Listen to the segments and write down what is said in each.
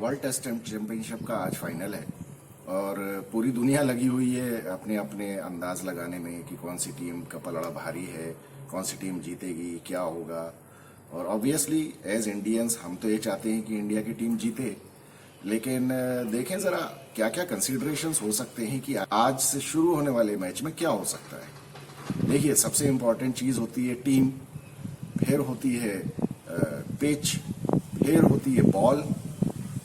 World test championship का आज final है और पूरी दुनिया लगी हुई है अपने अपने अंदाज लगाने में कि कौन सी टीम का पलड़ा भारी है, कौन सी टीम जीतेगी, क्या होगा। और ऑब्वियसली एज इंडियंस हम तो ये चाहते हैं कि इंडिया की टीम जीते, लेकिन देखें ज़रा क्या क्या कंसीडरेशंस हो सकते हैं कि आज से शुरू होने वाले मैच में क्या हो सकता है। देखिए, सबसे इम्पॉर्टेंट चीज़ होती है टीम, फिर होती है पिच, फिर होती है बॉल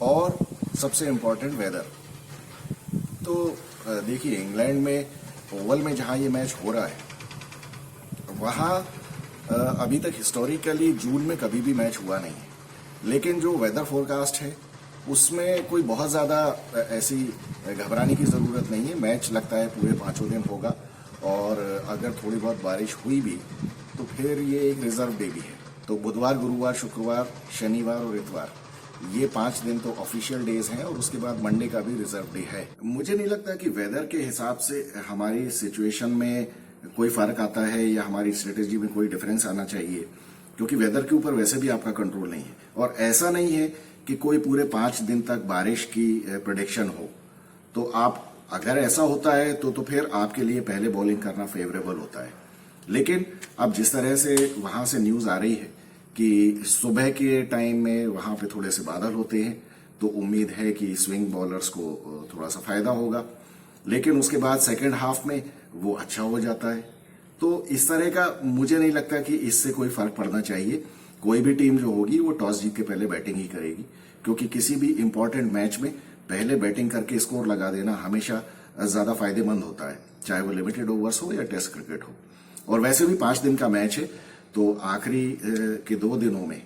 और सबसे इम्पॉर्टेंट वेदर। तो देखिए, इंग्लैंड में ओवल में जहां ये मैच हो रहा है वहां अभी तक हिस्टोरिकली जून में कभी भी मैच हुआ नहीं है, लेकिन जो वेदर फोरकास्ट है उसमें कोई बहुत ज़्यादा ऐसी घबराने की ज़रूरत नहीं है। मैच लगता है पूरे 5 दिन होगा और अगर थोड़ी बहुत बारिश हुई भी तो फिर ये एक रिजर्व डे भी है। तो बुधवार, गुरुवार, शुक्रवार, शनिवार और इतवार, ये 5 दिन तो ऑफिशियल डेज हैं और उसके बाद मंडे का भी रिजर्व डे है। मुझे नहीं लगता कि वेदर के हिसाब से हमारी सिचुएशन में कोई फर्क आता है या हमारी स्ट्रेटेजी में कोई डिफरेंस आना चाहिए, क्योंकि वेदर के ऊपर वैसे भी आपका कंट्रोल नहीं है। और ऐसा नहीं है कि कोई पूरे 5 दिन तक बारिश की प्रेडिक्शन हो। तो आप अगर ऐसा होता है तो फिर आपके लिए पहले बॉलिंग करना फेवरेबल होता है। लेकिन अब जिस तरह से वहां से न्यूज आ रही है कि सुबह के टाइम में वहां पे थोड़े से बादल होते हैं, तो उम्मीद है कि स्विंग बॉलर्स को थोड़ा सा फायदा होगा, लेकिन उसके बाद सेकेंड हाफ में वो अच्छा हो जाता है। तो इस तरह का मुझे नहीं लगता कि इससे कोई फर्क पड़ना चाहिए। कोई भी टीम जो होगी वो टॉस जीत के पहले बैटिंग ही करेगी, क्योंकि किसी भी इंपॉर्टेंट मैच में पहले बैटिंग करके स्कोर लगा देना हमेशा ज्यादा फायदेमंद होता है, चाहे वो लिमिटेड ओवर्स हो या टेस्ट क्रिकेट हो। और वैसे भी 5 दिन का मैच है, तो आखिरी के 2 दिनों में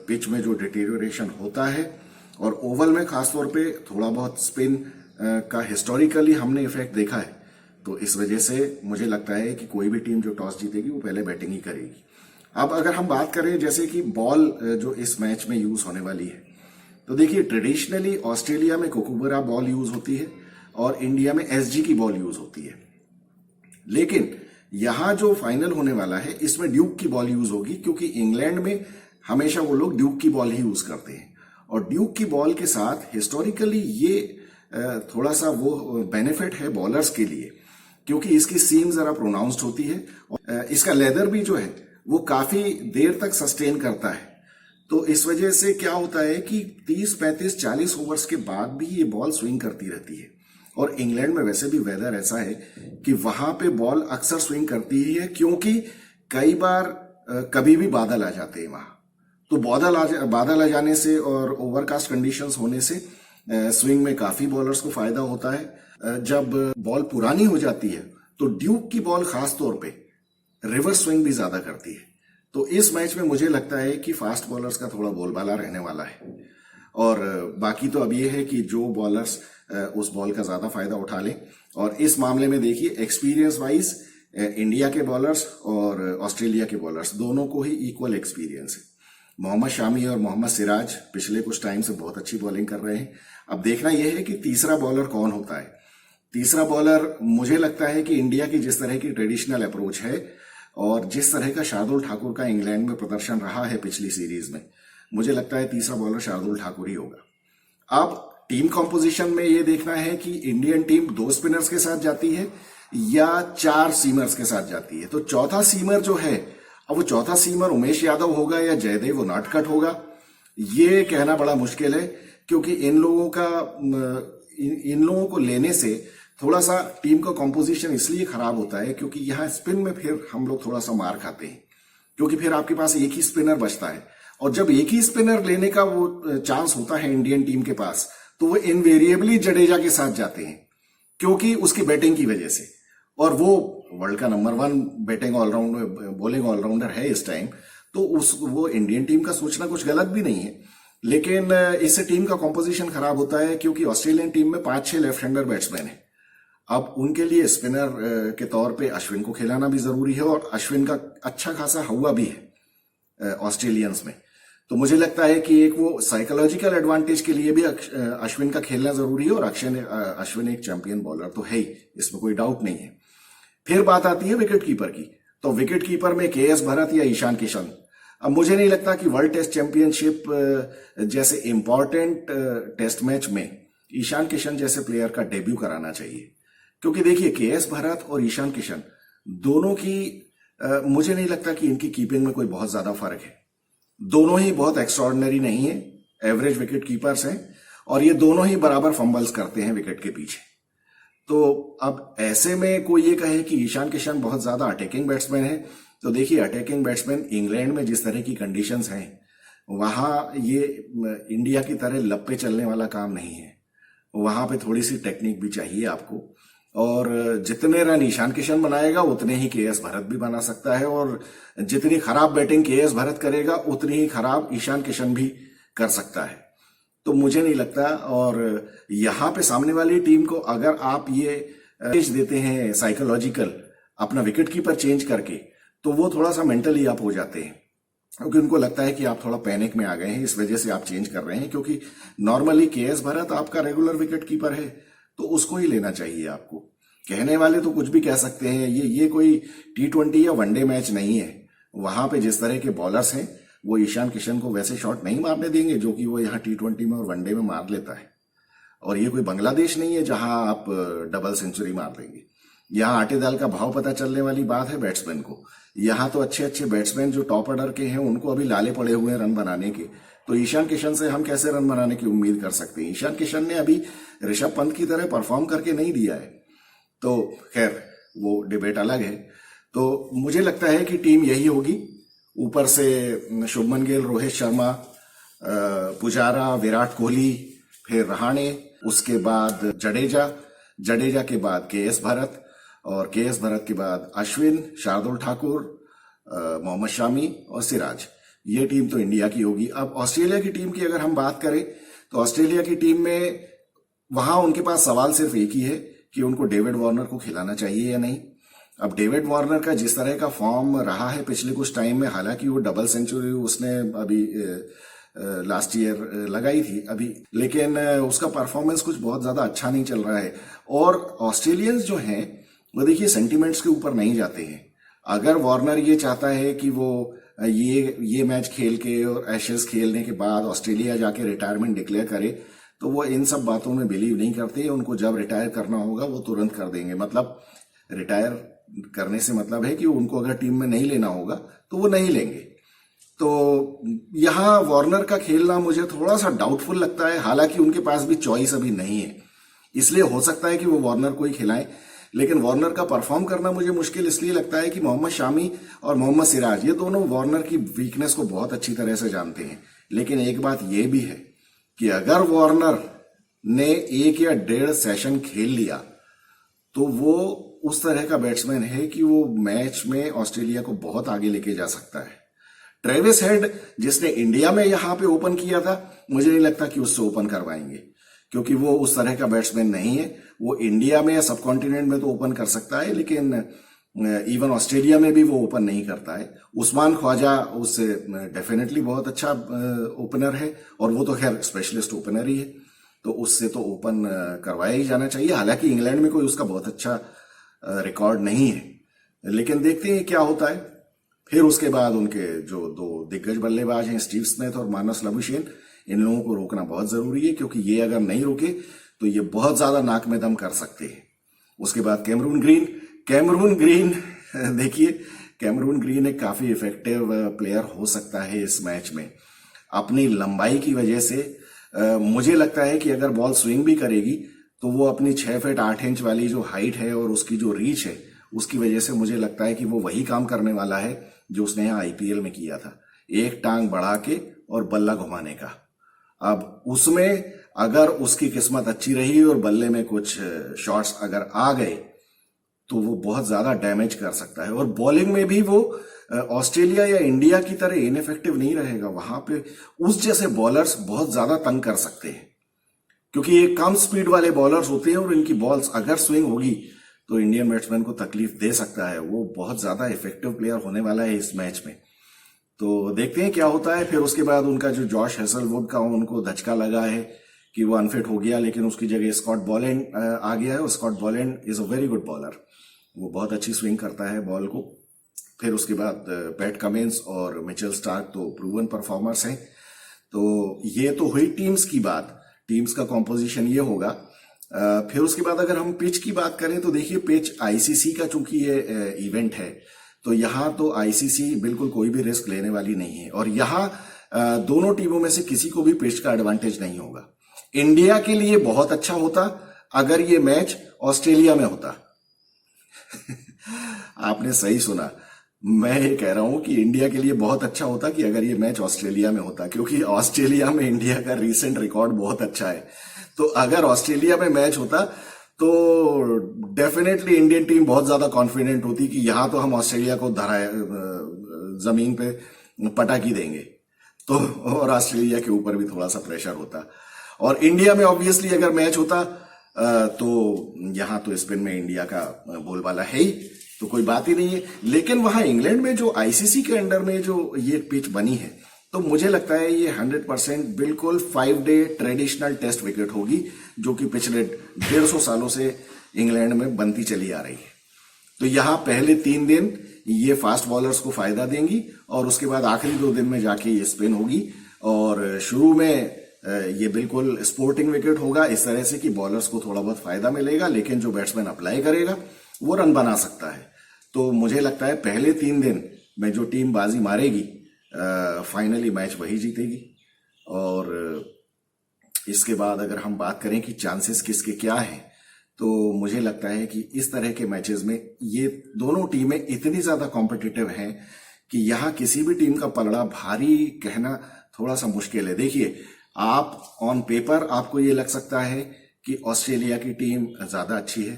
पिच में जो डिटेरियोरेशन होता है और ओवल में खासतौर पे थोड़ा बहुत स्पिन का हिस्टोरिकली हमने इफेक्ट देखा है, तो इस वजह से मुझे लगता है कि कोई भी टीम जो टॉस जीतेगी वो पहले बैटिंग ही करेगी। अब अगर हम बात करें जैसे कि बॉल जो इस मैच में यूज होने वाली है, तो देखिए, ट्रेडिशनली ऑस्ट्रेलिया में कोकुबरा बॉल यूज होती है और इंडिया में एसजी की बॉल यूज होती है। लेकिन यहां जो फाइनल होने वाला है इसमें ड्यूक की बॉल यूज होगी, क्योंकि इंग्लैंड में हमेशा वो लोग ड्यूक की बॉल ही यूज करते हैं। और ड्यूक की बॉल के साथ हिस्टोरिकली ये थोड़ा सा वो बेनिफिट है बॉलर्स के लिए, क्योंकि इसकी सीम जरा प्रोनाउंस्ड होती है और इसका लेदर भी जो है वो काफी देर तक सस्टेन करता है। तो इस वजह से क्या होता है कि 30, 35, 40 ओवर्स के बाद भी ये बॉल स्विंग करती रहती है। और इंग्लैंड में वैसे भी वेदर ऐसा है कि वहां पे बॉल अक्सर स्विंग करती ही है, क्योंकि कई बार कभी भी बादल आ जाते हैं वहां। तो बादल आ जाने से और ओवरकास्ट कंडीशंस होने से स्विंग में काफी बॉलर्स को फायदा होता है। जब बॉल पुरानी हो जाती है तो ड्यूक की बॉल खास तौर पे रिवर्स स्विंग भी ज्यादा करती है। तो इस मैच में मुझे लगता है कि फास्ट बॉलर्स का थोड़ा बोलबाला रहने वाला है। और बाकी तो अब ये है कि जो बॉलर्स उस बॉल का ज्यादा फायदा उठा लें। और इस मामले में देखिए, एक्सपीरियंस वाइज इंडिया के बॉलर्स और ऑस्ट्रेलिया के बॉलर्स दोनों को ही इक्वल एक्सपीरियंस है। मोहम्मद शामी और मोहम्मद सिराज पिछले कुछ टाइम से बहुत अच्छी बॉलिंग कर रहे हैं। अब देखना यह है कि तीसरा बॉलर कौन होता है। तीसरा बॉलर मुझे लगता है कि इंडिया की जिस तरह की ट्रेडिशनल अप्रोच है और जिस तरह का शार्दुल ठाकुर का इंग्लैंड में प्रदर्शन रहा है पिछली सीरीज में, मुझे लगता है तीसरा बॉलर शार्दुल ठाकुर ही होगा। अब टीम कॉम्पोजिशन में ये देखना है कि इंडियन टीम 2 स्पिनर्स के साथ जाती है या 4 सीमर्स के साथ जाती है। तो चौथा सीमर जो है, अब वो चौथा सीमर उमेश यादव होगा या जयदेव उनादकट होगा, ये कहना बड़ा मुश्किल है, क्योंकि इन लोगों को लेने से थोड़ा सा टीम का कॉम्पोजिशन इसलिए खराब होता है क्योंकि यहाँ स्पिन में फिर हम लोग थोड़ा सा मार खाते हैं, क्योंकि फिर आपके पास एक ही स्पिनर बचता है। और जब एक ही स्पिनर लेने का वो चांस होता है इंडियन टीम के पास, तो वो इनवेरिएबली जडेजा के साथ जाते हैं, क्योंकि उसकी बैटिंग की वजह से। और वो वर्ल्ड का नंबर 1 बॉलिंग ऑलराउंडर है इस टाइम, तो वो इंडियन टीम का सोचना कुछ गलत भी नहीं है। लेकिन इससे टीम का कॉम्पोजिशन खराब होता है, क्योंकि ऑस्ट्रेलियन टीम में 5-6 लेफ्ट हैंडर बैट्समैन है। अब उनके लिए स्पिनर के तौर पे अश्विन को खिलाना भी जरूरी है, और अश्विन का अच्छा खासा हुआ भी है ऑस्ट्रेलियंस में। तो मुझे लगता है कि एक वो साइकोलॉजिकल एडवांटेज के लिए भी अश्विन का खेलना जरूरी है। और अश्विन एक चैंपियन बॉलर तो है ही, इसमें कोई डाउट नहीं है। फिर बात आती है विकेट कीपर की। तो विकेट कीपर में केएस भरत या ईशान किशन, अब मुझे नहीं लगता कि वर्ल्ड टेस्ट चैंपियनशिप जैसे इंपॉर्टेंट टेस्ट मैच में ईशान किशन जैसे प्लेयर का डेब्यू कराना चाहिए। क्योंकि देखिए केएस भरत और ईशान किशन दोनों की मुझे नहीं लगता कि इनकी कीपिंग में कोई बहुत ज्यादा फर्क है। दोनों ही बहुत एक्स्ट्रॉर्डिनरी नहीं है, एवरेज विकेट कीपर्स हैं और ये दोनों ही बराबर फंबल्स करते हैं विकेट के पीछे। तो अब ऐसे में कोई ये कहे कि ईशान किशन बहुत ज्यादा अटैकिंग बैट्समैन है, तो देखिए अटैकिंग बैट्समैन इंग्लैंड में जिस तरह की कंडीशंस हैं वहां ये इंडिया की तरह लप पे चलने वाला काम नहीं है। वहां पे थोड़ी सी टेक्निक भी चाहिए आपको, और जितने रन ईशान किशन बनाएगा उतने ही केएस भरत भी बना सकता है, और जितनी खराब बैटिंग केएस भरत करेगा उतनी ही खराब ईशान किशन भी कर सकता है। तो मुझे नहीं लगता, और यहां पे सामने वाली टीम को अगर आप ये चेंज देते हैं साइकोलॉजिकल अपना विकेट कीपर चेंज करके, तो वो थोड़ा सा मेंटली आप हो जाते हैं, क्योंकि उनको लगता है कि आप थोड़ा पैनिक में आ गए हैं, इस वजह से आप चेंज कर रहे हैं। क्योंकि नॉर्मली केएस भरत आपका रेगुलर विकेट कीपर है, तो उसको ही लेना चाहिए आपको। कहने वाले तो कुछ भी कह सकते हैं, ये कोई T20 या वनडे मैच नहीं है। वहां पे जिस तरह के बॉलर्स हैं वो ईशान किशन को वैसे शॉट नहीं मारने देंगे जो कि वो यहाँ T20 में और वनडे में मार लेता है। और ये कोई बांग्लादेश नहीं है जहां आप डबल सेंचुरी मार देंगे। यहाँ आटे दाल का भाव पता चलने वाली बात है बैट्समैन को। यहाँ तो अच्छे अच्छे बैट्समैन जो टॉप ऑर्डर के हैं उनको अभी लाले पड़े हुए हैं रन बनाने के, तो ईशान किशन से हम कैसे रन बनाने की उम्मीद कर सकते हैं। ईशान किशन ने अभी ऋषभ पंत की तरह परफॉर्म करके नहीं दिया है, तो खैर वो डिबेट अलग है। तो मुझे लगता है कि टीम यही होगी। ऊपर से शुभमन गिल, रोहित शर्मा, पुजारा, विराट कोहली, फिर रहाणे, उसके बाद जडेजा के बाद केएस भरत, और केएस भरत के बाद अश्विन, शार्दुल ठाकुर, मोहम्मद शामी और सिराज। ये टीम तो इंडिया की होगी। अब ऑस्ट्रेलिया की टीम की अगर हम बात करें तो ऑस्ट्रेलिया की टीम में वहां उनके पास सवाल सिर्फ एक ही है कि उनको डेविड वार्नर को खिलाना चाहिए या नहीं। अब डेविड वार्नर का जिस तरह का फॉर्म रहा है पिछले कुछ टाइम में, हालांकि वो डबल सेंचुरी उसने अभी लास्ट ईयर लगाई थी अभी, लेकिन उसका परफॉर्मेंस कुछ बहुत ज्यादा अच्छा नहीं चल रहा है। और ऑस्ट्रेलियंस जो हैं वो देखिए सेंटिमेंट्स के ऊपर नहीं जाते हैं। अगर वार्नर ये चाहता है कि वो ये मैच खेल के और एशेज खेलने के बाद ऑस्ट्रेलिया जाके रिटायरमेंट डिक्लेयर करे, तो वो इन सब बातों में बिलीव नहीं करते। उनको जब रिटायर करना होगा वो तुरंत कर देंगे। मतलब रिटायर करने से मतलब है कि उनको अगर टीम में नहीं लेना होगा तो वो नहीं लेंगे। तो यहाँ वार्नर का खेलना मुझे थोड़ा सा डाउटफुल लगता है। हालांकि उनके पास भी चॉइस अभी नहीं है, इसलिए हो सकता है कि वो वार्नर को ही खिलाएं। लेकिन वार्नर का परफॉर्म करना मुझे मुश्किल इसलिए लगता है कि मोहम्मद शामी और मोहम्मद सिराज ये दोनों वार्नर की वीकनेस को बहुत अच्छी तरह से जानते हैं। लेकिन एक बात यह भी है कि अगर वार्नर ने 1 या 1.5 सेशन खेल लिया तो वो उस तरह का बैट्समैन है कि वो मैच में ऑस्ट्रेलिया को बहुत आगे लेके जा सकता है। ट्रेविस हेड जिसने इंडिया में यहां पे ओपन किया था, मुझे नहीं लगता कि उससे ओपन करवाएंगे, क्योंकि वो उस तरह का बैट्समैन नहीं है। वो इंडिया में या सब कॉन्टिनेंट में तो ओपन कर सकता है, लेकिन इवन ऑस्ट्रेलिया में भी वो ओपन नहीं करता है। उस्मान ख्वाजा उससे डेफिनेटली बहुत अच्छा ओपनर है, और वो तो खैर स्पेशलिस्ट ओपनर ही है, तो उससे तो ओपन करवाया ही जाना चाहिए। हालांकि इंग्लैंड में कोई उसका बहुत अच्छा रिकॉर्ड नहीं है, लेकिन देखते हैं क्या होता है। फिर उसके बाद उनके जो 2 दिग्गज बल्लेबाज हैं स्टीव स्मिथ और मानस लाबुशेन, इन लोगों को रोकना बहुत जरूरी है, क्योंकि ये अगर नहीं रुके तो ये बहुत ज्यादा नाक में दम कर सकते हैं। उसके बाद कैमरून ग्रीन देखिए कैमरून ग्रीन एक काफी इफेक्टिव प्लेयर हो सकता है इस मैच में अपनी लंबाई की वजह से। मुझे लगता है कि अगर बॉल स्विंग भी करेगी तो वो अपनी 6 फीट 8 इंच वाली जो हाइट है और उसकी जो रीच है, उसकी वजह से मुझे लगता है कि वो वही काम करने वाला है जो उसने यहाँ आईपीएल में किया था, एक टांग बढ़ा के और बल्ला घुमाने का। अब उसमें अगर उसकी किस्मत अच्छी रही और बल्ले में कुछ शॉट्स अगर आ गए तो वो बहुत ज्यादा डैमेज कर सकता है। और बॉलिंग में भी वो ऑस्ट्रेलिया या इंडिया की तरह इनइफेक्टिव नहीं रहेगा। वहां पे उस जैसे बॉलर्स बहुत ज्यादा तंग कर सकते हैं, क्योंकि ये कम स्पीड वाले बॉलर्स होते हैं और इनकी बॉल्स अगर स्विंग होगी तो इंडियन बैट्समैन को तकलीफ दे सकता है। वो बहुत ज्यादा इफेक्टिव प्लेयर होने वाला है इस मैच में, तो देखते हैं क्या होता है। फिर उसके बाद उनका जो जॉश हेजलवुड का उनको धचका लगा है कि वो अनफिट हो गया, लेकिन उसकी जगह स्कॉट बॉलैंड आ गया है। और Scott Boland is a very good bowler, वो बहुत अच्छी स्विंग करता है बॉल को। फिर उसके बाद पैट कमिंस और मिचेल स्टार्क तो प्रूवन परफॉर्मर्स हैं। तो ये तो हुई टीम्स की बात, टीम्स का कॉम्पोजिशन ये होगा। फिर उसके बाद अगर हम पिच की बात करें तो देखिए, पिच आईसीसी का चूंकि ये इवेंट है, तो यहाँ तो आईसीसी बिल्कुल कोई भी रिस्क लेने वाली नहीं है, और यहाँ दोनों टीमों में से किसी को भी पिच का एडवांटेज नहीं होगा। इंडिया के लिए बहुत अच्छा होता अगर ये मैच ऑस्ट्रेलिया में होता। आपने सही सुना, मैं ये कह रहा हूं कि इंडिया के लिए बहुत अच्छा होता कि अगर ये मैच ऑस्ट्रेलिया में होता, क्योंकि ऑस्ट्रेलिया में इंडिया का रीसेंट रिकॉर्ड बहुत अच्छा है। तो अगर ऑस्ट्रेलिया में मैच होता तो डेफिनेटली इंडियन टीम बहुत ज्यादा कॉन्फिडेंट होती कि यहां तो हम ऑस्ट्रेलिया को जमीन पे पटाखी देंगे, तो और ऑस्ट्रेलिया के ऊपर भी थोड़ा सा प्रेशर होता। और इंडिया में ऑब्वियसली अगर मैच होता तो यहां तो स्पिन में इंडिया का बोलबाला है ही, तो कोई बात ही नहीं है। लेकिन वहां इंग्लैंड में जो आईसीसी के अंडर में जो ये पिच बनी है, तो मुझे लगता है ये 100% बिल्कुल 5 डे ट्रेडिशनल टेस्ट विकेट होगी, जो कि पिछले 150 सालों से इंग्लैंड में बनती चली आ रही है। तो यहां पहले 3 दिन ये फास्ट बॉलर्स को फायदा देंगी, और उसके बाद आखिरी 2 दिन में जाके ये स्पिन होगी, और शुरू में ये बिल्कुल स्पोर्टिंग विकेट होगा, इस तरह से कि बॉलर्स को थोड़ा बहुत फायदा मिलेगा, लेकिन जो बैट्समैन अप्लाई करेगा वो रन बना सकता है। तो मुझे लगता है पहले 3 दिन में जो टीम बाजी मारेगी फाइनली मैच वही जीतेगी। और इसके बाद अगर हम बात करें कि चांसेस किसके क्या हैं, तो मुझे लगता है कि इस तरह के मैचेस में ये दोनों टीमें इतनी ज्यादा कॉम्पिटिटिव हैं कि यहाँ किसी भी टीम का पलड़ा भारी कहना थोड़ा सा मुश्किल है। देखिए, आप ऑन पेपर आपको ये लग सकता है कि ऑस्ट्रेलिया की टीम ज्यादा अच्छी है,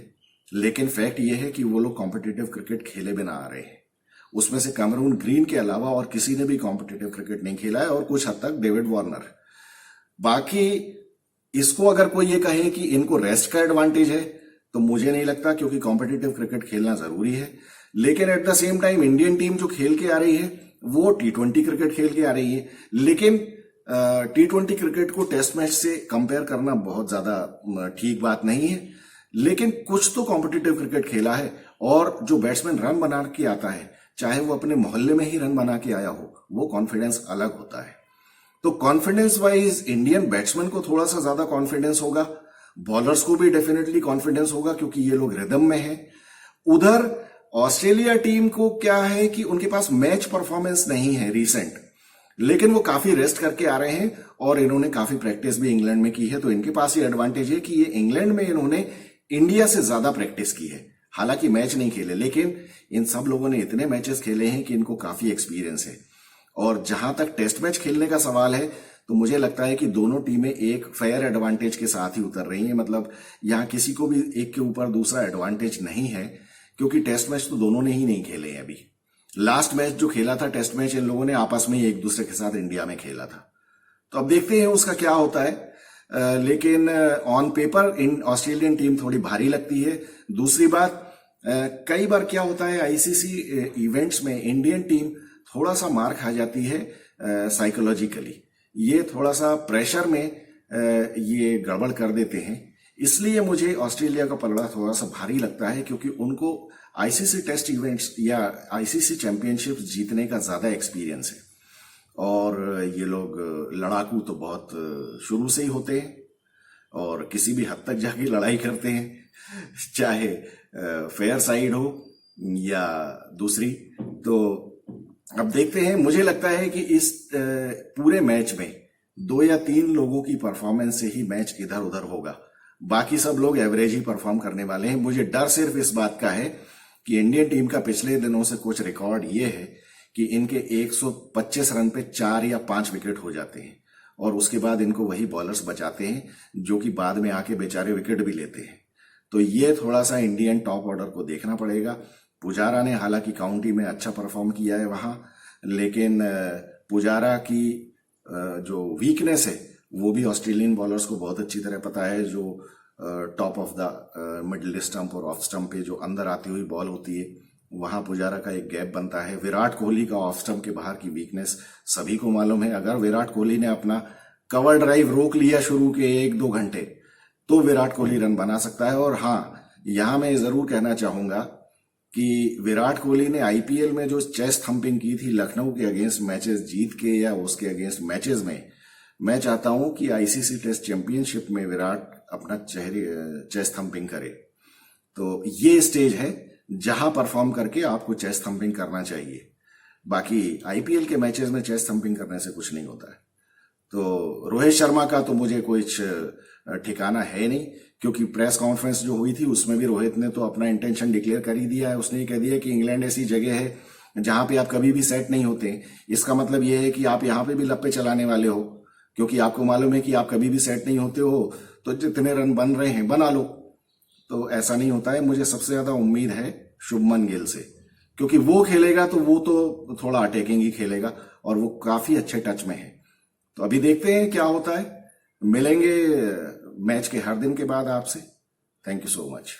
लेकिन फैक्ट ये है कि वो लोग कॉम्पिटिटिव क्रिकेट खेले बिना आ रहे हैं। उसमें से कैमरून ग्रीन के अलावा और किसी ने भी कॉम्पिटिटिव क्रिकेट नहीं खेला है, और कुछ हद तक डेविड वार्नर। बाकी इसको अगर कोई ये कहे कि इनको रेस्ट का एडवांटेज है, तो मुझे नहीं लगता, क्योंकि कॉम्पिटिटिव क्रिकेट खेलना जरूरी है। लेकिन at the same time Indian team जो खेल के आ रही है वो T20 क्रिकेट खेल के आ रही है, लेकिन T20 क्रिकेट को टेस्ट मैच से कंपेयर करना बहुत ज्यादा ठीक बात नहीं है। लेकिन कुछ तो कॉम्पिटिटिव क्रिकेट खेला है, और जो बैट्समैन रन बना के आता है, चाहे वो अपने मोहल्ले में ही रन बना के आया हो, वो कॉन्फिडेंस अलग होता है। तो कॉन्फिडेंस वाइज इंडियन बैट्समैन को थोड़ा सा ज्यादा कॉन्फिडेंस होगा, बॉलर्स को भी डेफिनेटली कॉन्फिडेंस होगा, क्योंकि ये लोग रिदम में हैं। उधर ऑस्ट्रेलिया टीम को क्या है कि उनके पास मैच परफॉर्मेंस नहीं है रिसेंट, लेकिन वो काफी रेस्ट करके आ रहे हैं, और इन्होंने काफी प्रैक्टिस भी इंग्लैंड में की है। तो इनके पास ये एडवांटेज है कि ये इंग्लैंड में इन्होंने इंडिया से ज्यादा प्रैक्टिस की है। हालांकि मैच नहीं खेले, लेकिन इन सब लोगों ने इतने मैचेस खेले हैं कि इनको काफी एक्सपीरियंस है। और जहां तक टेस्ट मैच खेलने का सवाल है, तो मुझे लगता है कि दोनों टीमें एक फेयर एडवांटेज के साथ ही उतर रही हैं। मतलब यहां किसी को भी एक के ऊपर दूसरा एडवांटेज नहीं है, क्योंकि टेस्ट मैच तो दोनों ने ही नहीं खेले हैं अभी। लास्ट मैच जो खेला था टेस्ट मैच, इन लोगों ने आपस में ही एक दूसरे के साथ इंडिया में खेला था। तो अब देखते हैं उसका क्या होता है। लेकिन on paper in Australian team थोड़ी भारी लगती है। दूसरी बात, कई बार क्या होता है आईसीसी इवेंट्स में इंडियन टीम थोड़ा सा मार खा जाती है साइकोलॉजिकली। ये थोड़ा सा प्रेशर में ये गड़बड़ कर देते हैं, इसलिए मुझे ऑस्ट्रेलिया का पलड़ा थोड़ा सा भारी लगता है, क्योंकि उनको आईसीसी टेस्ट इवेंट्स या आईसीसी चैंपियनशिप जीतने का ज्यादा एक्सपीरियंस है। और ये लोग लड़ाकू तो बहुत शुरू से ही होते हैं, और किसी भी हद तक जाके लड़ाई करते हैं, चाहे फेयर साइड हो या दूसरी। तो अब देखते हैं। मुझे लगता है कि इस पूरे मैच में 2 या 3 लोगों की परफॉर्मेंस से ही मैच इधर उधर होगा, बाकी सब लोग एवरेज ही परफॉर्म करने वाले हैं। मुझे डर सिर्फ इस बात का है कि इंडियन टीम का पिछले दिनों से कुछ रिकॉर्ड ये है कि इनके 125 रन पे 4 या 5 विकेट हो जाते हैं, और उसके बाद इनको वही बॉलर्स बचाते हैं, जो कि बाद में आके बेचारे विकेट भी लेते हैं। तो ये थोड़ा सा इंडियन टॉप ऑर्डर को देखना पड़ेगा। पुजारा ने हालांकि काउंटी में अच्छा परफॉर्म किया है वहां, लेकिन पुजारा की जो वीकनेस है वो भी ऑस्ट्रेलियन बॉलर्स को बहुत अच्छी तरह पता है। जो top of the middle stump और ऑफ स्टंप पे जो अंदर आती हुई बॉल होती है, वहां पुजारा का एक गैप बनता है। विराट कोहली का ऑफ स्टंप के बाहर की वीकनेस सभी को मालूम है। अगर विराट कोहली ने अपना कवर ड्राइव रोक लिया शुरू के 1-2 घंटे, तो विराट कोहली रन बना सकता है। और हाँ, यहां मैं जरूर कहना चाहूंगा कि विराट कोहली ने आईपीएल में जो चेस्ट थंपिंग की थी लखनऊ के अगेंस्ट मैचेस जीत के या उसके अगेंस्ट मैचेस में, मैं चाहता हूं कि आईसीसी टेस्ट चैंपियनशिप में विराट अपना चेस्ट थंपिंग करे। तो ये स्टेज है जहां परफॉर्म करके आपको चेस्ट थंपिंग करना चाहिए। बाकी आईपीएल के मैचेस में चेस्ट थंपिंग करने से कुछ नहीं होता है। तो रोहित शर्मा का तो मुझे कुछ ठिकाना है नहीं, क्योंकि प्रेस कॉन्फ्रेंस जो हुई थी उसमें भी रोहित ने तो अपना इंटेंशन डिक्लेयर कर ही दिया है। उसने कह दिया कि इंग्लैंड ऐसी जगह है जहां पे आप कभी भी सेट नहीं होते। इसका मतलब यह है कि आप यहां पे भी लप्पे चलाने वाले हो, क्योंकि आपको मालूम है कि आप कभी भी सेट नहीं होते हो, तो जितने रन बन रहे हैं बना लो। तो ऐसा नहीं होता है। मुझे सबसे ज्यादा उम्मीद है शुभमन गिल से, क्योंकि वो खेलेगा तो वो तो थोड़ा अटैकिंग ही खेलेगा और वो काफी अच्छे टच में है। तो अभी देखते हैं क्या होता है। मिलेंगे मैच के हर दिन के बाद आपसे। Thank you so much.